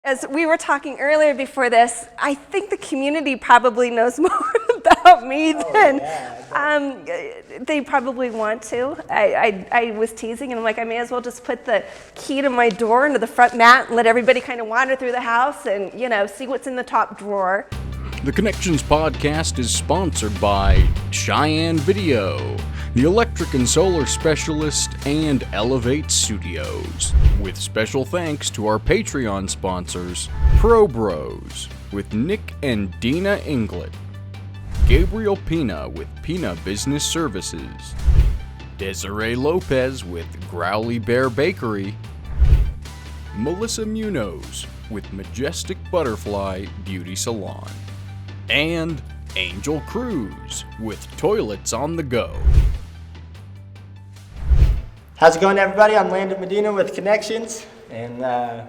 As we were talking earlier before this, I think the community probably knows more about me than they probably want to. I was teasing and I'm like, I may as well just put the key to my door into the front mat and let everybody kind of wander through the house and, see what's in the top drawer. The Connections podcast is sponsored by Cheyenne Video, the electric and solar specialist, and Elevate Studios. With special thanks to our Patreon sponsors, Pro Bros with Nick and Dina Inglet, Gabriel Piña with Piña Business Services, Desiree Lopez with Growley Bear Bakery, Melissa Munoz with Majestic Butterfly Beauty Salon, and Angel Cruz with Toilets on the Go. How's it going, everybody? I'm Landon Medina with Connections, and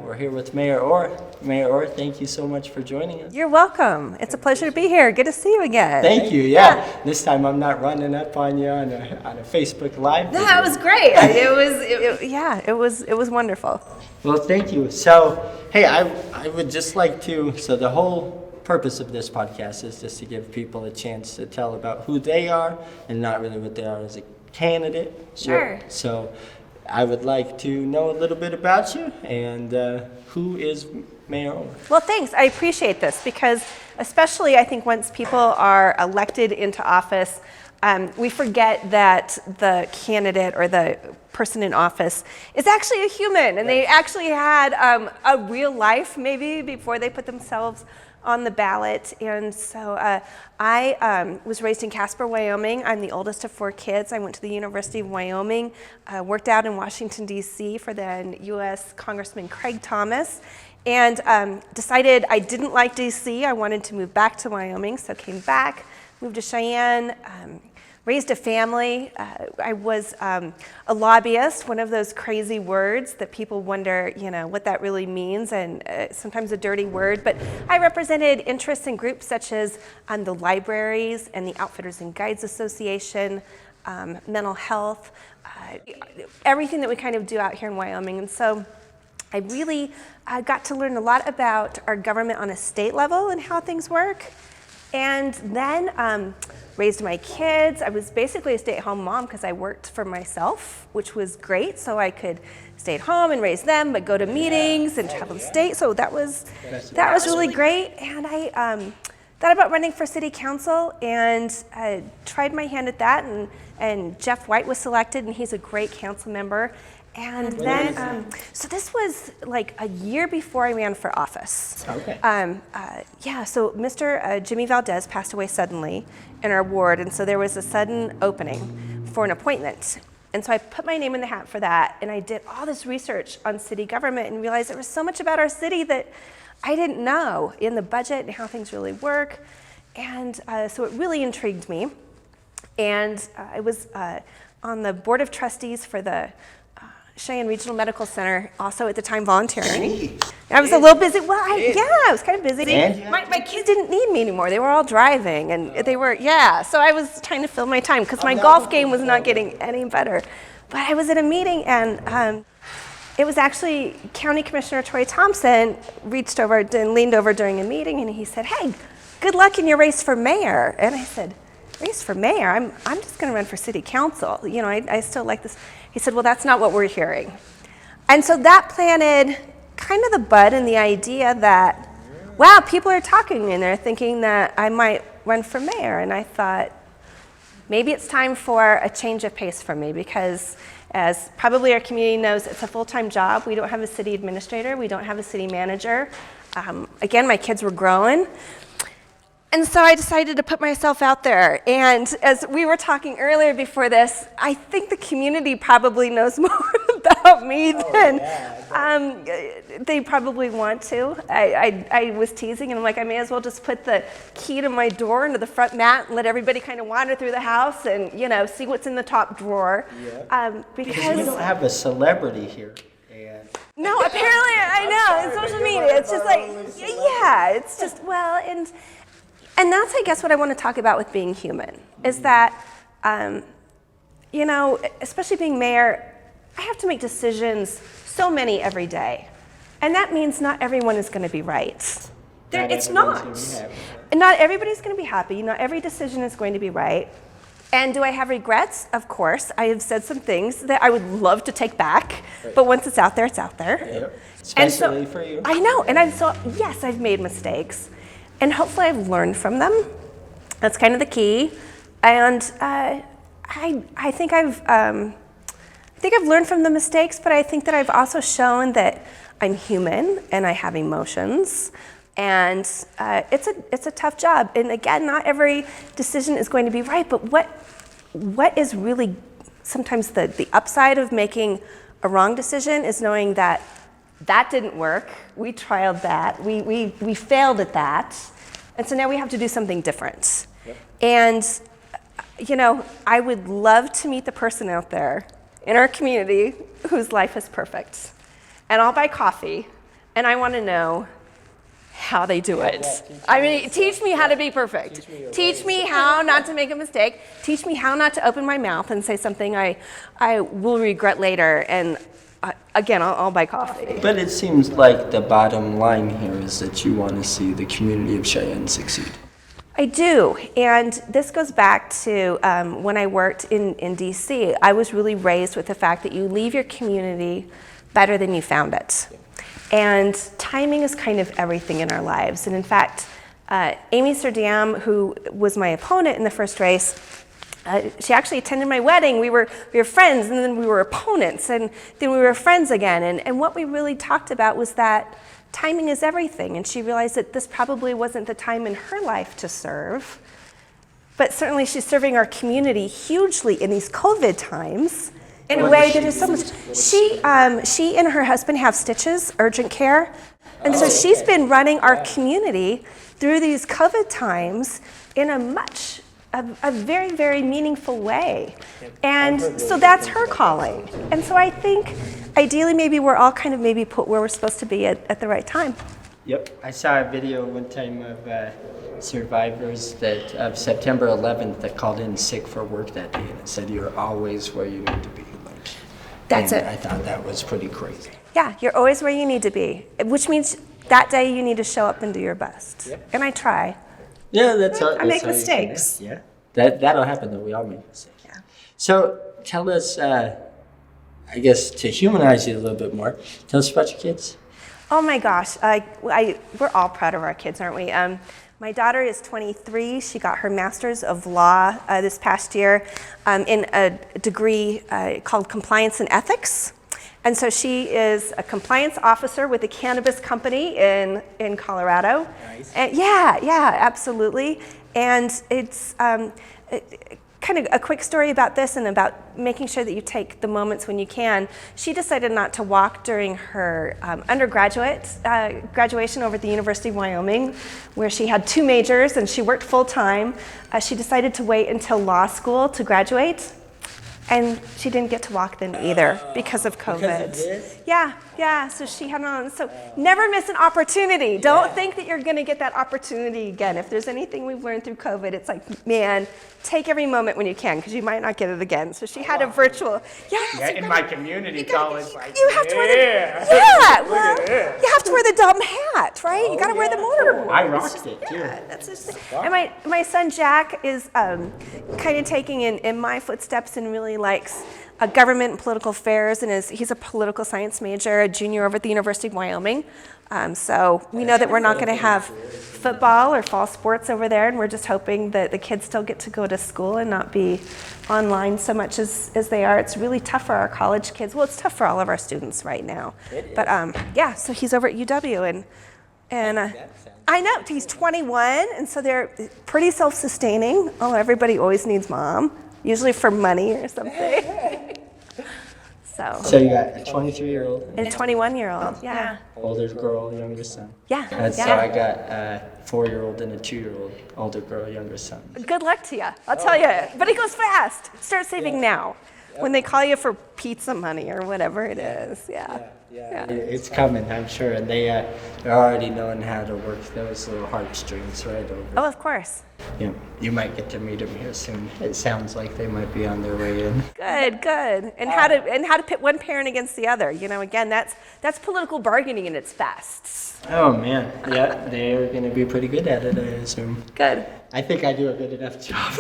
we're here with Mayor Orr. Mayor Orr, thank you so much for joining us. You're welcome. It's a pleasure to be here. Good to see you again. Thank you. Yeah. This time I'm not running up on you on a Facebook Live. No, that was great. It was wonderful. Well, thank you. So, hey, I would just like to. So the whole purpose of this podcast is just to give people a chance to tell about who they are and not really what they are as a candidate. Sure. So I would like to know a little bit about you and who is Mayor Orr? Well, thanks. I appreciate this because especially I think once people are elected into office, we forget that the candidate or the person in office is actually a human and they actually had a real life maybe before they put themselves on the ballot. And so I was raised in Casper, Wyoming. I'm the oldest of 4 kids. I went to the University of Wyoming, worked out in Washington, D.C. for then U.S. Congressman Craig Thomas, and decided I didn't like D.C. I wanted to move back to Wyoming, so came back, moved to Cheyenne, raised a family. I was a lobbyist, one of those crazy words that people wonder, what that really means, and sometimes a dirty word. But I represented interests in groups such as the libraries and the Outfitters and Guides Association, mental health, everything that we kind of do out here in Wyoming. And so I really got to learn a lot about our government on a state level and how things work. And then raised my kids. I was basically a stay-at-home mom because I worked for myself, which was great. So I could stay at home and raise them, but go to meetings and travel the state. So that was really great. And I thought about running for city council and tried my hand at that. And Jeff White was selected, and he's a great council member. And then, so this was like a year before I ran for office. Okay. So Mr. Jimmy Valdez passed away suddenly in our ward, and so there was a sudden opening for an appointment. And so I put my name in the hat for that, and I did all this research on city government and realized there was so much about our city that I didn't know in the budget and how things really work. And so it really intrigued me. And I was on the board of trustees for the Cheyenne Regional Medical Center, also at the time volunteering. I was a little busy. Well, I was kind of busy. My kids didn't need me anymore. They were all driving, and they were, so I was trying to fill my time because my golf game was not getting any better. But I was at a meeting, and it was actually County Commissioner Troy Thompson reached over and leaned over during a meeting, and he said, "Hey, good luck in your race for mayor." And I said, "Race for mayor? I'm just going to run for city council. I still like this." He said, "Well, that's not what we're hearing." And so that planted kind of the bud and the idea that, wow, people are talking and they're thinking that I might run for mayor. And I thought, maybe it's time for a change of pace for me because as probably our community knows, it's a full-time job. We don't have a city administrator. We don't have a city manager. Again, my kids were growing. And so I decided to put myself out there. And as we were talking earlier before this, I think the community probably knows more about me than they probably want to. I was teasing and I'm like, I may as well just put the key to my door into the front mat and let everybody kind of wander through the house and, see what's in the top drawer. Yeah. Because we don't have a celebrity here. No, apparently, I know, in social media, it's just like, it's just, and that's, I guess, what I want to talk about with being human, is that, especially being mayor, I have to make decisions, so many every day. And that means not everyone is going to be right. It's everyone's not. gonna be happy. And not everybody's going to be happy. Not every decision is going to be right. And do I have regrets? Of course. I have said some things that I would love to take back, but once it's out there, it's out there. Yep. And so, Especially for you. I know, and yes, I've made mistakes, and hopefully I've learned from them. That's kind of the key. And I think I've learned from the mistakes, but I think that I've also shown that I'm human and I have emotions. And it's a tough job. And again, not every decision is going to be right, but what is really sometimes the upside of making a wrong decision is knowing that didn't work. We trialed that. We failed at that. And so now we have to do something different. Yep. And, I would love to meet the person out there in our community whose life is perfect. And I'll buy coffee, and I want to know how they do it. Teach me how to be perfect. Teach me how not to make a mistake. Teach me how not to open my mouth and say something I will regret later. And again, I'll buy coffee. But it seems like the bottom line here is that you want to see the community of Cheyenne succeed. I do, and this goes back to when I worked in DC. I was really raised with the fact that you leave your community better than you found it. And timing is kind of everything in our lives. And in fact, Amy Serdam, who was my opponent in the first race, she actually attended my wedding. We were friends, and then we were opponents, and then we were friends again. And what we really talked about was that timing is everything. And she realized that this probably wasn't the time in her life to serve, but certainly she's serving our community hugely in these COVID times. In a way that is so much. She and her husband have Stitches, urgent care, and so she's been running our community through these COVID times in a very, very meaningful way. And so that's her calling. And so I think ideally maybe we're all kind of maybe put where we're supposed to be at the right time. Yep. I saw a video one time of survivors of September 11th that called in sick for work that day, and it said you're always where you need to be. That's it. I thought that was pretty crazy. Yeah, you're always where you need to be, which means that day you need to show up and do your best. Yep. And I try. Yeah, that's I make mistakes. Yeah, that'll happen though. We all make mistakes. Yeah. So tell us, I guess to humanize you a little bit more, tell us about your kids. Oh my gosh, we're all proud of our kids, aren't we? My daughter is 23. She got her Master's of Law this past year in a degree called Compliance and Ethics. And so she is a compliance officer with a cannabis company in Colorado. Nice. And yeah, absolutely. And it's kind of a quick story about this and about making sure that you take the moments when you can. She decided not to walk during her undergraduate graduation over at the University of Wyoming, where she had 2 majors and she worked full time. She decided to wait until law school to graduate. And she didn't get to walk then either because of COVID. Because of this? Yeah, so she had on. So never miss an opportunity. Don't think that you're gonna get that opportunity again. If there's anything we've learned through COVID, it's like, man, take every moment when you can because you might not get it again. So she had a virtual, Yeah, in my community, it's always like, you have to wear the, you have to wear the dumb hat, right? You gotta wear the motor. I rocked it too. Yeah, that's just, and my son Jack is kind of taking in my footsteps and really likes government and political affairs, and he's a political science major, a junior over at the University of Wyoming. So we know that we're not going to have football or fall sports over there, and we're just hoping that the kids still get to go to school and not be online so much as they are. It's really tough for our college kids. Well, it's tough for all of our students right now. But yeah, so he's over at UW, and I know, he's 21, and so they're pretty self-sustaining. Oh, everybody always needs mom, usually for money or something. So you got a 23-year-old and a 21-year-old, yeah. Older girl, younger son. Yeah. And so I got a 4-year-old and a 2-year-old, older girl, younger son. Good luck to you, I'll tell you. But it goes fast. Start saving now. when they call you for pizza money or whatever it is. Yeah. It's coming, I'm sure. And they're already knowing how to work those little heartstrings right over. Oh, of course. Yeah, you might get to meet them here soon. It sounds like they might be on their way in. Good. And how to pit one parent against the other. Again, that's political bargaining in its best. Oh man, yeah, they're gonna be pretty good at it, I assume. Good. I think I do a good enough job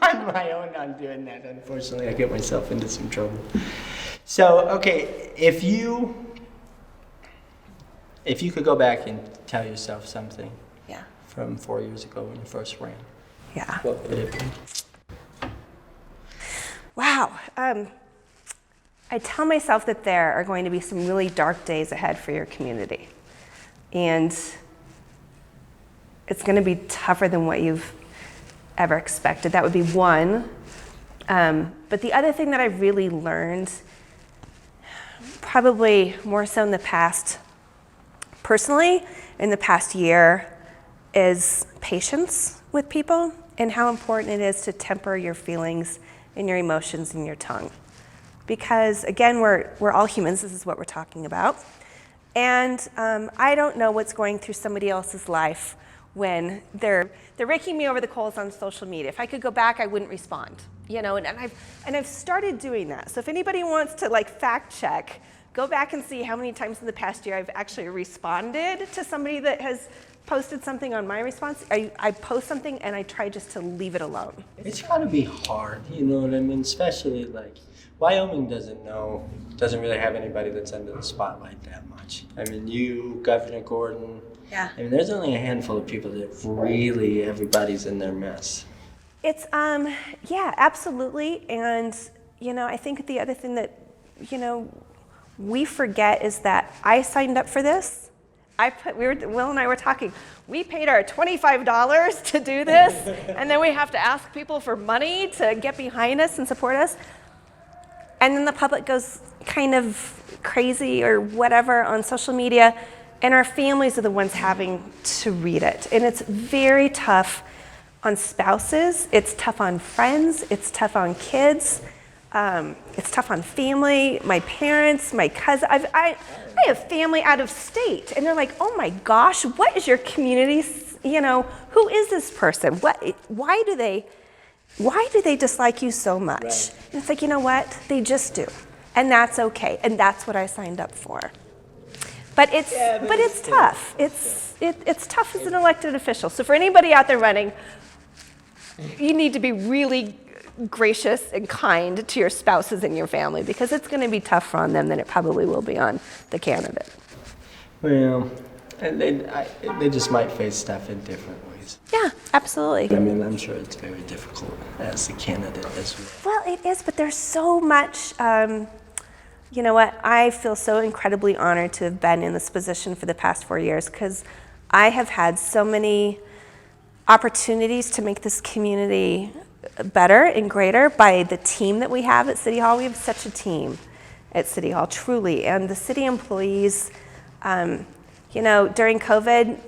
on my own on doing that. Unfortunately, I get myself into some trouble. So, okay, if you could go back and tell yourself something from 4 years ago when you first ran, what would it be? Wow. I tell myself that there are going to be some really dark days ahead for your community. And it's going to be tougher than what you've ever expected. That would be one. But the other thing that I really learned, probably more so in the past, personally, in the past year, is patience with people and how important it is to temper your feelings and your emotions and your tongue. Because again, we're all humans, this is what we're talking about. And I don't know what's going through somebody else's life when they're raking me over the coals on social media. If I could go back, I wouldn't respond. And I've started doing that. So if anybody wants to fact check, go back and see how many times in the past year I've actually responded to somebody that has posted something on my response. I post something and I try just to leave it alone. It's gotta be hard, you know what I mean? Especially Wyoming doesn't really have anybody that's under the spotlight that much. I mean, you, Governor Gordon. Yeah. I mean, there's only a handful of people that really everybody's in their mess. It's absolutely. And I think the other thing that we forget is that I signed up for this. Will and I were talking, we paid our $25 to do this, and then we have to ask people for money to get behind us and support us. And then the public goes kind of crazy or whatever on social media, and our families are the ones having to read it. And it's very tough on spouses, it's tough on friends, it's tough on kids. It's tough on family, my parents, my cousin. I have family out of state, and they're like, "Oh my gosh, what is your community? Who is this person? Why do they dislike you so much?" Right. And it's like, you know what? They just do, and that's okay, and that's what I signed up for. But it's tough. It's tough as an elected official. So for anybody out there running, you need to be really gracious and kind to your spouses and your family, because it's going to be tougher on them than it probably will be on the candidate. Well, and they just might face stuff in different ways. Yeah, absolutely. I mean, I'm sure it's very difficult as a candidate as well. Well, it is, but there's so much. You know what? I feel so incredibly honored to have been in this position for the past 4 years, because I have had so many opportunities to make this community better and greater by the team that we have at City Hall. We have such a team at City Hall, truly. And the city employees, during COVID,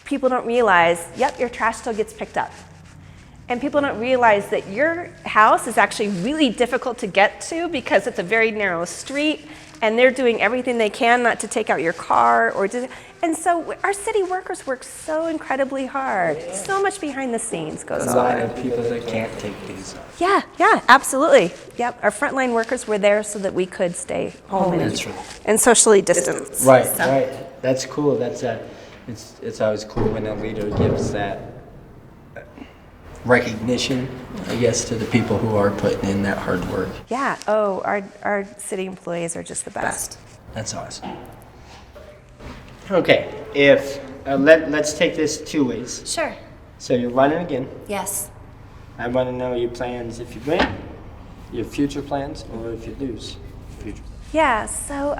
people don't realize, your trash still gets picked up. And people don't realize that your house is actually really difficult to get to because it's a very narrow street, and they're doing everything they can not to take out your car and so our city workers work so incredibly hard. Yeah. So much behind the scenes goes on. A lot of people that can't take these off. Yeah, absolutely. Yep, our frontline workers were there so that we could stay home and socially distance. Right. That's cool. It's always cool when a leader gives that recognition, I guess, to the people who are putting in that hard work. Yeah. Our city employees are just the best. That's awesome. Okay, let's take this two ways. Sure. So you're running again. Yes. I want to know your plans if you win, your future plans, or if you lose. Future. Yeah. So,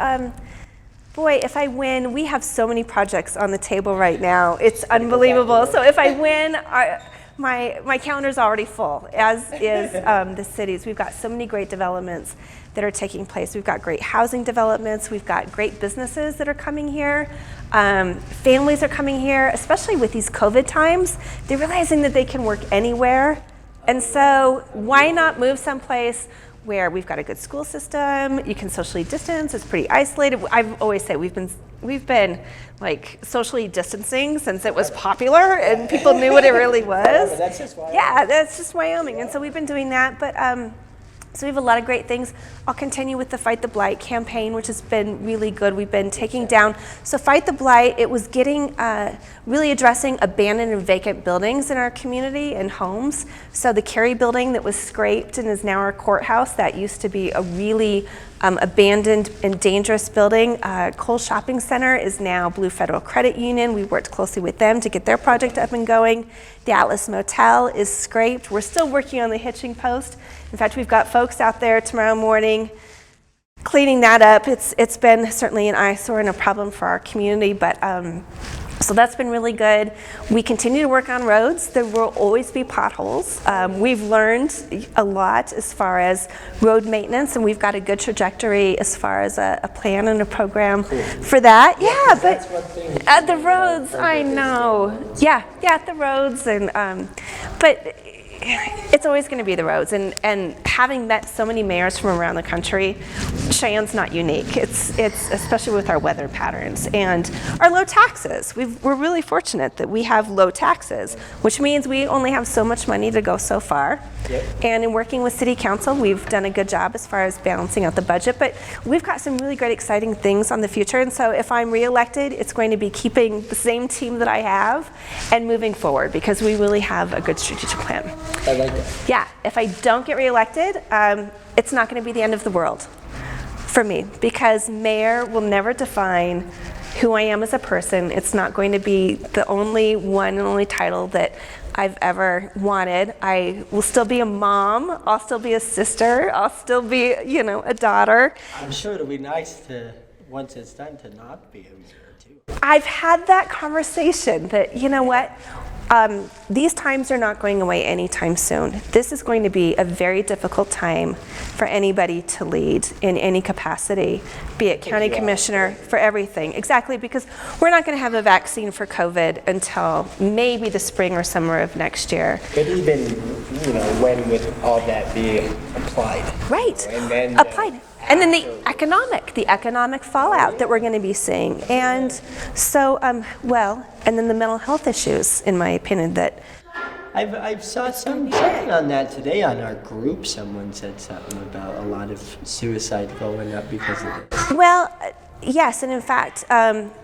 if I win, we have so many projects on the table right now. It's unbelievable. So if I win, my calendar's already full, as is the city's. We've got so many great developments that are taking place. We've got great housing developments. We've got great businesses that are coming here. Families are coming here, especially with these COVID times. They're realizing that they can work anywhere. And so why not move someplace where we've got a good school system, you can socially distance, it's pretty isolated. I've always said we've been like socially distancing since it was popular and people knew what it really was. That's just Wyoming. Yeah, that's just Wyoming. And so we've been doing that, but so we have a lot of great things. I'll continue with the Fight the Blight campaign, which has been really good. We've been taking down, so Fight the Blight, it was getting, really addressing abandoned and vacant buildings in our community and homes. So the Cary building that was scraped and is now our courthouse, that used to be a really abandoned and dangerous building. Cole Shopping Center is now Blue Federal Credit Union. We worked closely with them to get their project up and going. The Atlas Motel is scraped. We're still working on the hitching post. In fact, we've got folks out there tomorrow morning cleaning that up. It's been certainly an eyesore and a problem for our community, but so that's been really good. We continue to work on roads. There will always be potholes. We've learned a lot as far as road maintenance, and we've got a good trajectory as far as a plan and a program for that. Yeah, but the roads, I know. Yeah, the roads, and but it's always going to be the roads, and having met so many mayors from around the country, Cheyenne's not unique. It's especially with our weather patterns and our low taxes. We're really fortunate that we have low taxes, which means we only have so much money to go so far. Yep. And in working with City Council, we've done a good job as far as balancing out the budget, but we've got some really great, exciting things on the future. And so if I'm reelected, it's going to be keeping the same team that I have and moving forward, because we really have a good strategic plan. I like that. Yeah, if I don't get reelected, it's not going to be the end of the world for me, because mayor will never define who I am as a person. It's not going to be the only one and only title that I've ever wanted. I will still be a mom, I'll still be a sister, I'll still be, a daughter. I'm sure it'll be nice to, once it's done, to not be a mayor too. I've had that conversation that, you know what, these times are not going away anytime soon. This is going to be a very difficult time for anybody to lead in any capacity, be it county commissioner, for everything. Exactly, because we're not going to have a vaccine for COVID until maybe the spring or summer of next year. But even, when would all that be applied? Right, And then applied. And then the economic fallout that we're going to be seeing. And so, and then the mental health issues, in my opinion, that I've saw something on that today on our group. Someone said something about a lot of suicide going up because of this. Well, yes, and in fact,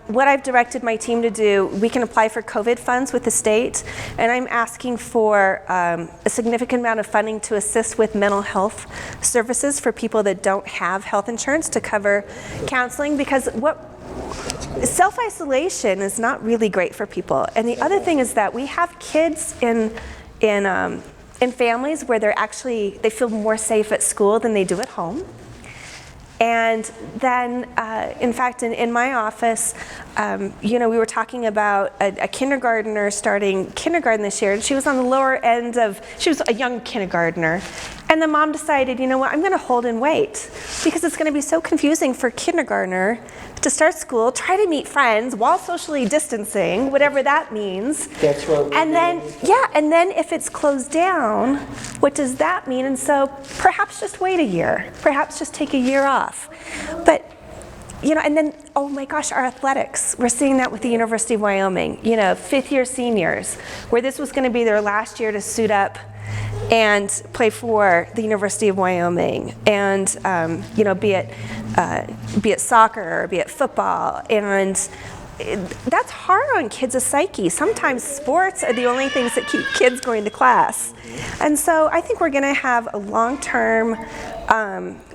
what I've directed my team to do, we can apply for COVID funds with the state, and I'm asking for a significant amount of funding to assist with mental health services for people that don't have health insurance to cover counseling, because self-isolation is not really great for people. And the other thing is that we have kids in families where they feel more safe at school than they do at home. And then, in fact, in my office, we were talking about a kindergartner starting kindergarten this year, and she was on the lower end she was a young kindergartner. And the mom decided, I'm going to hold and wait, because it's going to be so confusing for kindergartner to start school, try to meet friends while socially distancing, whatever that means. That's what and then if it's closed down, what does that mean? And so perhaps just wait a year, perhaps just take a year off. But and then, oh my gosh, our athletics. We're seeing that with the University of Wyoming, fifth-year seniors, where this was going to be their last year to suit up and play for the University of Wyoming, and be it soccer or be it football, and that's hard on kids' psyche. Sometimes sports are the only things that keep kids going to class, and so I think we're going to have a long-term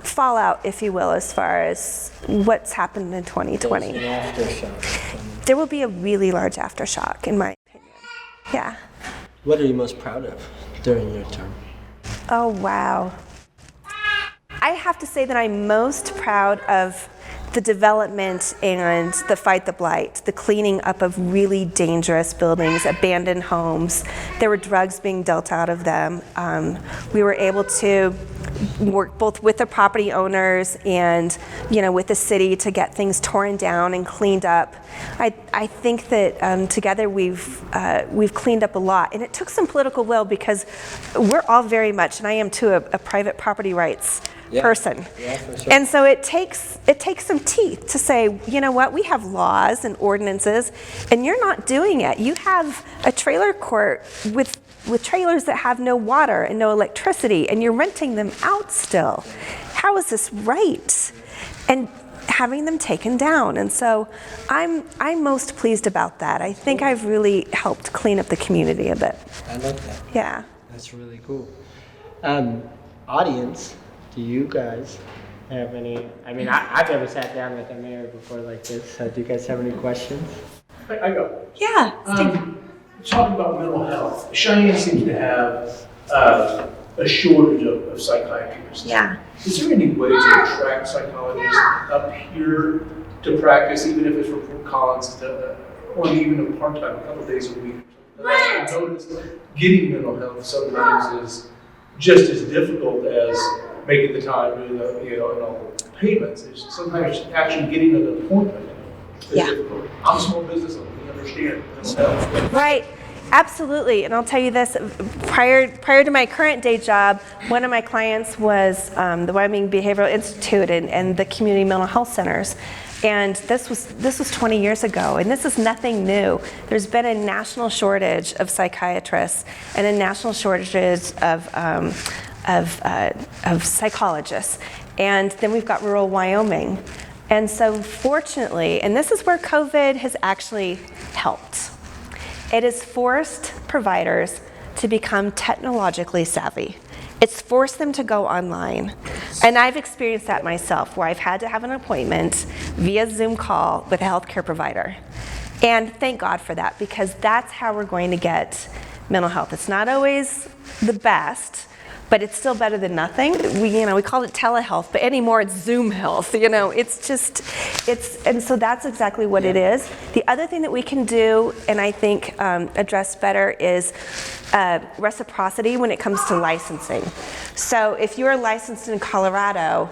fallout, if you will, as far as what's happened in 2020. There will be a really large aftershock, in my opinion. Yeah. What are you most proud of during your term? Oh, wow. I have to say that I'm most proud of the development and the fight the blight, the cleaning up of really dangerous buildings, abandoned homes. There were drugs being dealt out of them. We were able to work both with the property owners and, with the city to get things torn down and cleaned up. I think that together we've cleaned up a lot, and it took some political will because we're all very much, and I am too, a private property rights person. Yeah, for sure. And so it takes some teeth to say, you know what, we have laws and ordinances, and you're not doing it. You have a trailer court with trailers that have no water and no electricity, and you're renting them out still. How is this right? And having them taken down. And so I'm most pleased about that. I think I've really helped clean up the community a bit. I love that. Yeah. That's really cool. Audience, do you guys have any? I mean, I've never sat down with a mayor before like this. So do you guys have any questions? I go. Yeah. Talking about mental health, Cheyenne seems to have a shortage of psychiatrists. Yeah. Is there any way to attract psychologists up here to practice, even if it's from Fort Collins, or even a part-time, a couple days a week? I've noticed getting mental health sometimes is just as difficult as making the time doing and all the payments. It's sometimes actually getting an appointment is difficult. I'm a small business owner. We understand mental health. Right. Absolutely, and I'll tell you this, prior to my current day job, one of my clients was the Wyoming Behavioral Institute and the community mental health centers. And this was 20 years ago, and this is nothing new. There's been a national shortage of psychiatrists and a national shortage of psychologists. And then we've got rural Wyoming. And so fortunately, and this is where COVID has actually helped, it has forced providers to become technologically savvy. It's forced them to go online. And I've experienced that myself, where I've had to have an appointment via Zoom call with a healthcare provider. And thank God for that, because that's how we're going to get mental health. It's not always the best, but it's still better than nothing. We call it telehealth, but anymore it's Zoom health. And so that's exactly what it is. The other thing that we can do, and I think address better, is reciprocity when it comes to licensing. So if you're licensed in Colorado,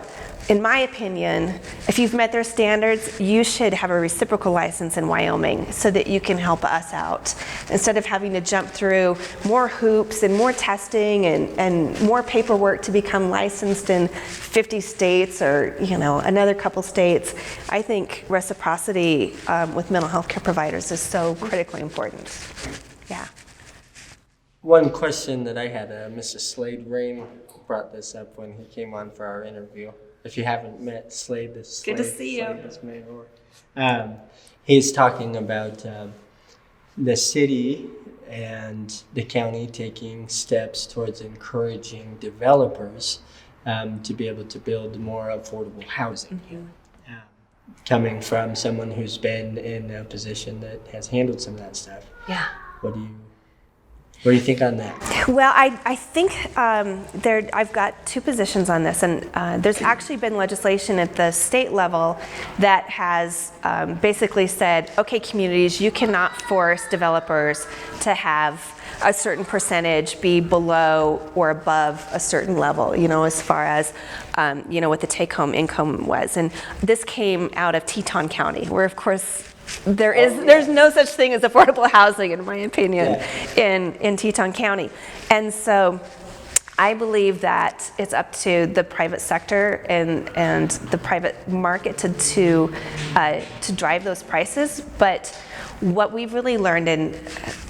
in my opinion, if you've met their standards, you should have a reciprocal license in Wyoming so that you can help us out. Instead of having to jump through more hoops and more testing and more paperwork to become licensed in 50 states or another couple states, I think reciprocity with mental health care providers is so critically important. Yeah. One question that I had, Mr. Slade Rain brought this up when he came on for our interview. If you haven't met Slade, this is Slade. Good to see you. Slade is Mayor Orr. He's talking about the city and the county taking steps towards encouraging developers to be able to build more affordable housing. Mm-hmm. Coming from someone who's been in a position that has handled some of that stuff. Yeah. What do you think on that? Well, I think I've got two positions on this, and there's actually been legislation at the state level that has basically said, okay, communities, you cannot force developers to have a certain percentage be below or above a certain level, as far as, what the take-home income was. And this came out of Teton County, where, of course, there's no such thing as affordable housing, in my opinion, in Teton County. And so I believe that it's up to the private sector and the private market to drive those prices. But what we've really learned, and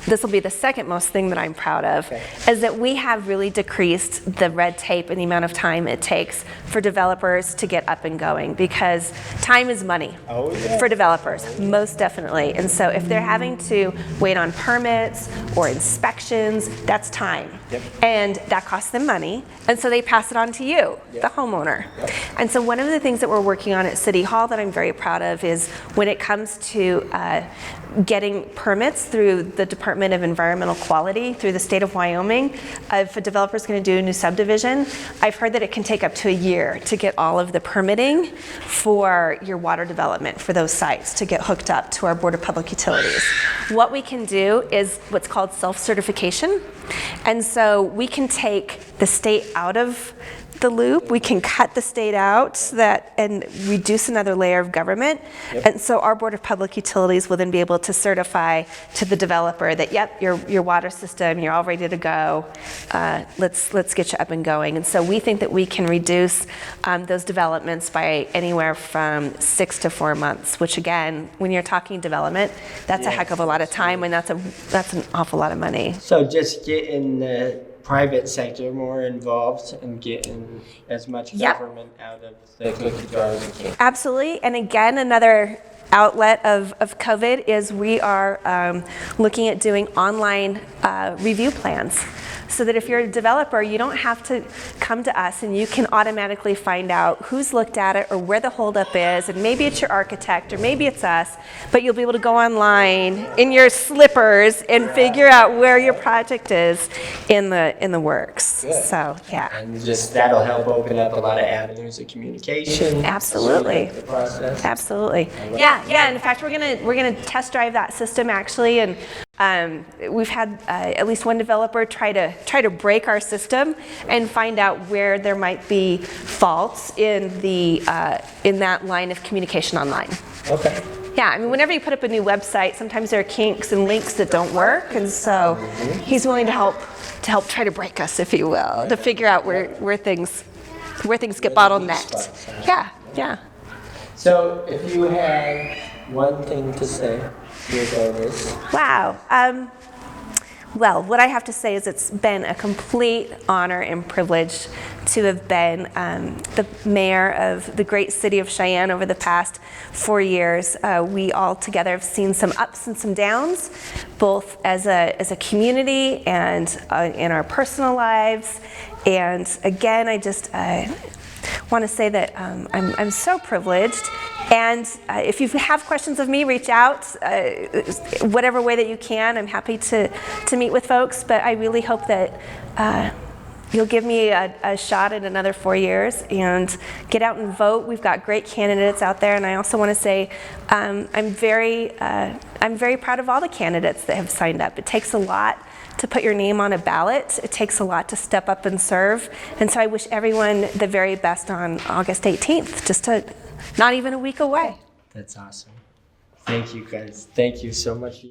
this will be the second most thing that I'm proud of, is that we have really decreased the red tape and the amount of time it takes for developers to get up and going, because time is money for developers, most definitely. And so if they're having to wait on permits or inspections, that's time. And that costs them money, and so they pass it on to you, the homeowner. And so one of the things that we're working on at City Hall that I'm very proud of is when it comes to getting permits through the Department of Environmental Quality through the state of Wyoming. If a developer's going to do a new subdivision, I've heard that it can take up to a year to get all of the permitting for your water development for those sites to get hooked up to our Board of Public Utilities. What we can do is what's called self-certification. And so we can take the state out of the loop, we can cut the state out and reduce another layer of government. Yep. And so our Board of Public Utilities will then be able to certify to the developer that, yep, your water system, you're all ready to go. Let's get you up and going. And so we think that we can reduce those developments by anywhere from 6 to 4 months, which again, when you're talking development, that's a heck of a lot of time, and that's an awful lot of money. So just getting the private sector more involved and getting as much government out of the cookie jar as we can. Absolutely. And again, another outlet of COVID is we are looking at doing online review plans. So that if you're a developer, you don't have to come to us, and you can automatically find out who's looked at it or where the holdup is, and maybe it's your architect or maybe it's us, but you'll be able to go online in your slippers and figure out where your project is in the works. Good. So yeah. And just that'll help open up a lot of avenues of communication. Absolutely. The process. Absolutely. Yeah. In fact, we're gonna test drive that system actually, and we've had at least one developer try to break our system and find out where there might be faults in that line of communication online. Okay. Yeah, I mean, whenever you put up a new website, sometimes there are kinks and links that don't work, and so he's willing to help try to break us, if you will, to figure out where things get bottlenecked. Yeah. So if you had one thing to say to your voters. Wow. Well, what I have to say is it's been a complete honor and privilege to have been the mayor of the great city of Cheyenne over the past 4 years. We all together have seen some ups and some downs, both as a community and in our personal lives. And again, I just want to say that I'm so privileged. And if you have questions of me, reach out whatever way that you can. I'm happy to meet with folks, but I really hope that you'll give me a shot at another 4 years and get out and vote. We've got great candidates out there, and I also want to say I'm very proud of all the candidates that have signed up. It takes a lot to put your name on a ballot. It takes a lot to step up and serve, and so I wish everyone the very best on August 18th, not even a week away. That's awesome. Thank you, guys. Thank you so much.